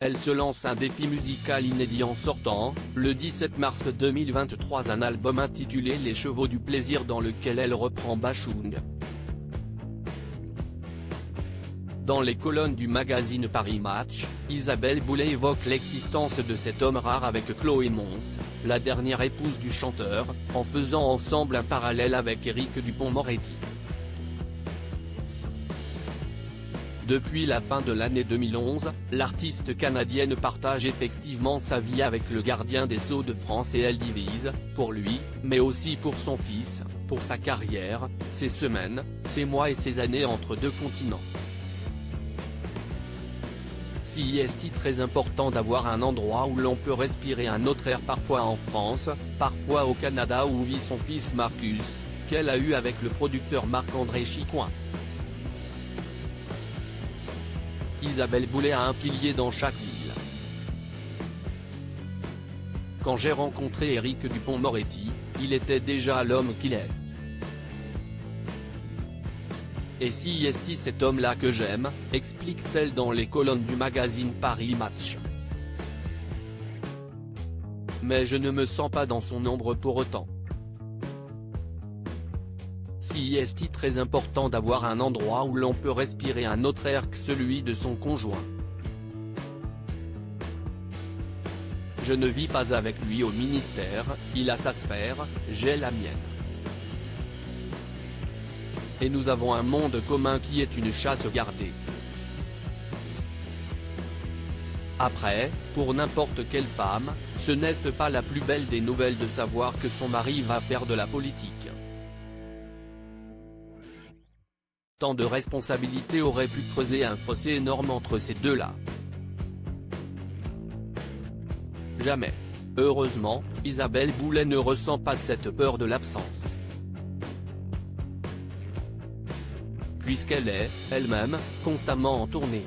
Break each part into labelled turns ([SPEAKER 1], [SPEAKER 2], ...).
[SPEAKER 1] Elle se lance un défi musical inédit en sortant, le 17 mars 2023 un album intitulé Les Chevaux du Plaisir dans lequel elle reprend Bachung. Dans les colonnes du magazine Paris Match, Isabelle Boulay évoque l'existence de cet homme rare avec Chloé Mons, la dernière épouse du chanteur, en faisant ensemble un parallèle avec Éric Dupond-Moretti. Depuis la fin de l'année 2011, l'artiste canadienne partage effectivement sa vie avec le gardien des Sceaux de France et elle divise, pour lui, mais aussi pour son fils, pour sa carrière, ses semaines, ses mois et ses années entre deux continents. Si est-il très important d'avoir un endroit où l'on peut respirer un autre air, parfois en France, parfois au Canada où vit son fils Marcus, qu'elle a eu avec le producteur Marc-André Chicoin. Isabelle Boulay a un pilier dans chaque ville. Quand j'ai rencontré Éric Dupond-Moretti, il était déjà l'homme qu'il est. Et si est-il cet homme-là que j'aime, explique-t-elle dans les colonnes du magazine Paris Match. Mais je ne me sens pas dans son ombre pour autant. Si est-il très important d'avoir un endroit où l'on peut respirer un autre air que celui de son conjoint. Je ne vis pas avec lui au ministère, il a sa sphère, j'ai la mienne. Et nous avons un monde commun qui est une chasse gardée. Après, pour n'importe quelle femme, ce n'est pas la plus belle des nouvelles de savoir que son mari va faire de la politique. Tant de responsabilités auraient pu creuser un fossé énorme entre ces deux-là. Jamais. Heureusement, Isabelle Boulay ne ressent pas cette peur de l'absence. Puisqu'elle est, elle-même, constamment en tournée.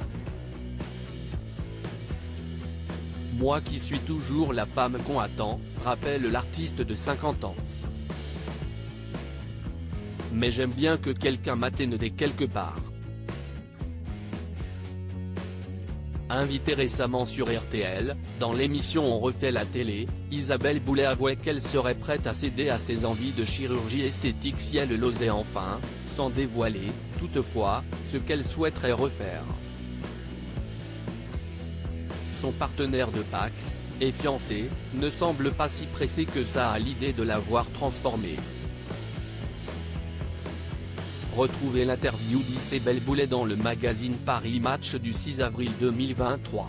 [SPEAKER 1] Moi qui suis toujours la femme qu'on attend, rappelle l'artiste de 50 ans. Mais j'aime bien que quelqu'un m'atteigne dès quelque part. Invitée récemment sur RTL, dans l'émission On refait la télé, Isabelle Boulay avouait qu'elle serait prête à céder à ses envies de chirurgie esthétique si elle l'osait enfin, sans dévoiler, toutefois, ce qu'elle souhaiterait refaire. Son partenaire de Pax, et fiancé, ne semble pas si pressé que ça à l'idée de la voir transformée. Retrouvez l'interview d'Isabelle Boulay dans le magazine Paris Match du 6 avril 2023.